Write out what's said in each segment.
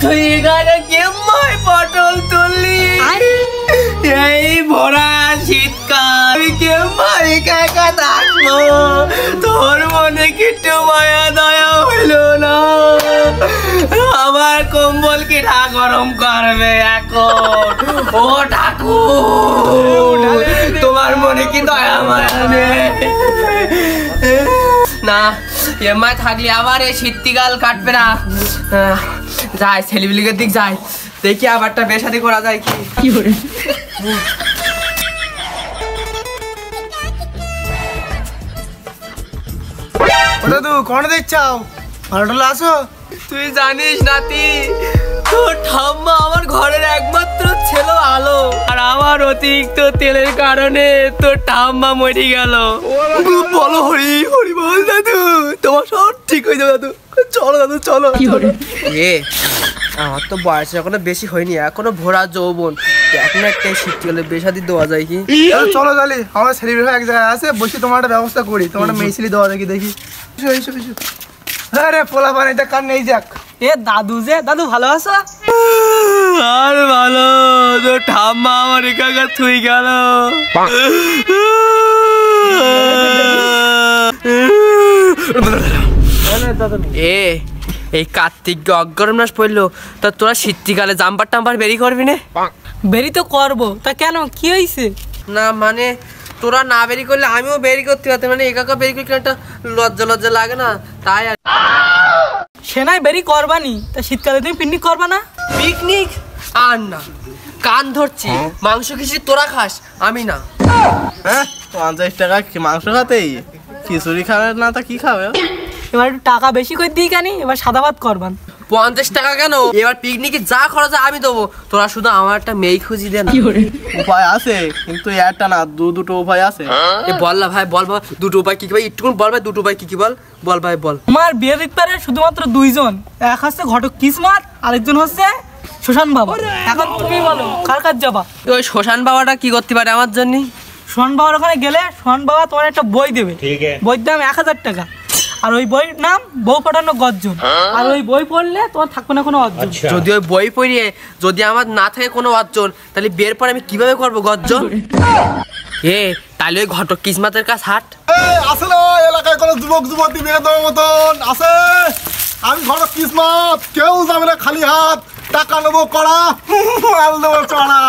তুই এখানে কেমন পটল তুললি? এই ভরা শীতকাল আমি কেমন একা একা থাকবো? তোর মনে কিট্টু মায়া দয়া হইল না? আমার কম্বল কি গরম করবে এখন? ও ঠাকুর, তোমার মনে কি দয়া মায়া নেই? না, এমআই থাকলে আবার এই শীতকাল কাটবে না। যাই ছেলেপিলের দিক যাই, দেখি আবারটা বেশাদি করা যায় কি করে। দাদু কোন দেখছাও? ভালো আছো? তুই জানিস নাতি, তোর ঠাম্মা আমার ঘরের একমাত্র ছেলে আলো, আর আমার অতিরিক্ত তেলের কারণে তোর ঠাম্মা মরে গেল। বলো হরি হরি বল দাদু, তোমার সব ঠিক হয়ে যাবে দাদু। চলো দাদু চলো। এ আমার তো বয়স এখনো বেশি হয়নি, এখনো ভরা যৌবন, এখন একটা শীতকালে বেশাদি দেওয়া যায় কি? চলো তাহলে আমার ছেলে এক জায়গায় আছে, বসে তোমার একটা ব্যবস্থা করি, তোমার একটা মেয়ে দেওয়া দেখি দেখি। আরে পোলা পানিটা কান নেই যাক। এ দাদু যে, দাদু ভালো আছো? আর ভালো, তো ঠাম্মা আমার একা থুই গেল। এই কার্তিক অগরম মাস পড়লো, তা তোরা শীতকালে জাম্পার টাম্পার বেরি করবি না? বেরি তো করবো, তা কেন কি হয়েছে? না মানে তোরা না বেরি করলে আমিও বেরি করতে পারতাম, মানে একা বেরি করলে একটা লজ্জা লজ্জা লাগে না, তাই। সেনাই বেরি করবানি, তা শীতকালে তুমি পিকনিক করবা না? পিকনিক আর না, কান ধরছি, মাংস খিচুড়ি তোরা খাস, আমি না। হ্যাঁ 50 টাকা মাংস খাতেই খিচুড়ি খাবে না, তা কি খাবে? এবার একটু টাকা বেশি করে দিই কেন, এবার সাদা ভাত করবান। 50 টাকা কেন? এবার পিকনিকে যা খরচ আমি দেবো, তোরা শুধু আমার একটা মেয়ে খুঁজি দে না। উপায় আছে, কিন্তু একটা না দুটো উপায় আছে। বল না ভাই, বল ভাই দুটো উপায় কি কি ভাই, একটু বল ভাই, দুটো উপায় কি কি বল, বল ভাই বল। আমার বিয়ে দিতে পারে শুধুমাত্র দুইজন, এক হচ্ছে ঘটক কিসমত, আরেকজন হচ্ছে শ্মশান বাবা। এখন তুমি বলো কার কাজ যাবা? ওই শ্মশান বাবাটা কি করতে পারে আমার জন্য? শ্মশান বাবার ওখানে গেলে শ্মশান বাবা তোমার একটা বই দেবে, বইয়ের দাম 1000 টাকা, আর ওই বইয়ের নাম বউ পাঠানো গর্জন, আর ওই বই পড়লে তোমার থাকবে না কোনো অর্জন। যদি ওই বই পড়িয়ে যদি আমার না থাকে কোনো অর্জন, তাহলে বিয়ের পর আমি কিভাবে করবো গর্জন? তাহলে ওই ঘটক কিসমাতের কাছে হাট। আসলে এলাকায় কোনো যুবক যুবতী বিয়ে দেওয়ার মতন আছে? আমি ঘটক কিসমত, কেউ যাবে না খালি হাত, টাকা নেবো কড়া, মাল দেবো চড়া।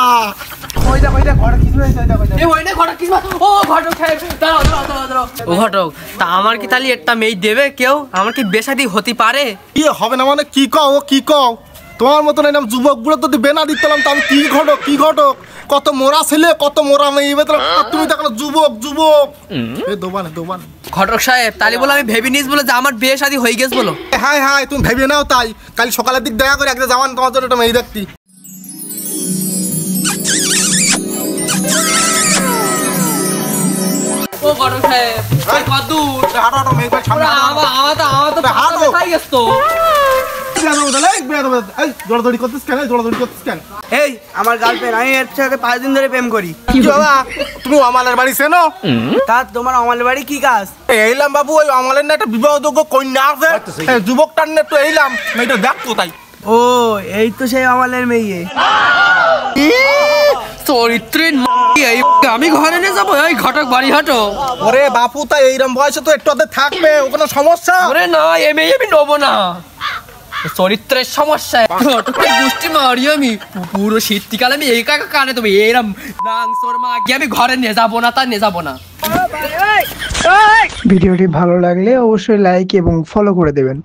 ও ঘটক, তা আমার কি তাহলে একটা মেয়ে দেবে কেউ? আমার কি বেশাদি হতে পারে? কি হবে না মানে কি কও কি কও? তোমার মতন এরকম যুবক বুড়ো যদি বেনা দিতাম, তা আমি কি ঘটক কি ঘটক? কত মোরা ছেলে কত মোরা মেয়ে, তুমি দেখো যুবক যুবক দোবান। ঘটক সাহেব, তাহলে বলে আমি ভেবে নিস বলে যে আমার বিয়ে শাদী হয়ে গেছে বলো। হ্যাঁ হ্যাঁ তুমি ভেবে নাও, তাই কাল সকালের দিক দেখা করে একটা যাওয়ান তোমার জন্য একটা মেয়ে দেখতি। ও ঘটক সাহেব, কত হাঁটো হাঁটো মেয়ে সামনে আমার তো হাঁটো গেছে তো। দৌড়াদৌড়ি করতেছ কেন? দৌড়াদৌড়ি করতেছ কেন? এই আমার গার্লফ্রেন্ড, আমি এর সাথে 5 দিন ধরে প্রেম করি। বাবা তুমি আমালের বাড়ি চেনো? তা তোমার আমাদের বাড়ি কি কাজ? এইলাম বাবু, ওই আমালের না একটা বিবাহযোগ্য কন্যা আছে, যুবকটার না একটু এইলাম, মেয়েটা দেখতো তাই। ও এই তো সেই আমাদের মেয়ে। চরিত্রের আমি ঘরে নিয়ে যাবো, ওই ঘটক বাড়ি হাঁটো। ওরে বাপু, তাই এইরকম বয়সে তো একটু ওদের থাকবে, ও কোনো সমস্যা? ওরে না, এমএ আমি নেবো না, চরিত্রের সমস্যা। ঘটকের গোষ্ঠী মারি আমি পুরো শীতকালে, আমি একা একা কানে তুমি এরম নাংসর মা গিয়ে আমি ঘরে নিয়ে যাবো না, তা নিয়ে যাবো না। ভিডিওটি ভালো লাগলে অবশ্যই লাইক এবং ফলো করে দেবেন।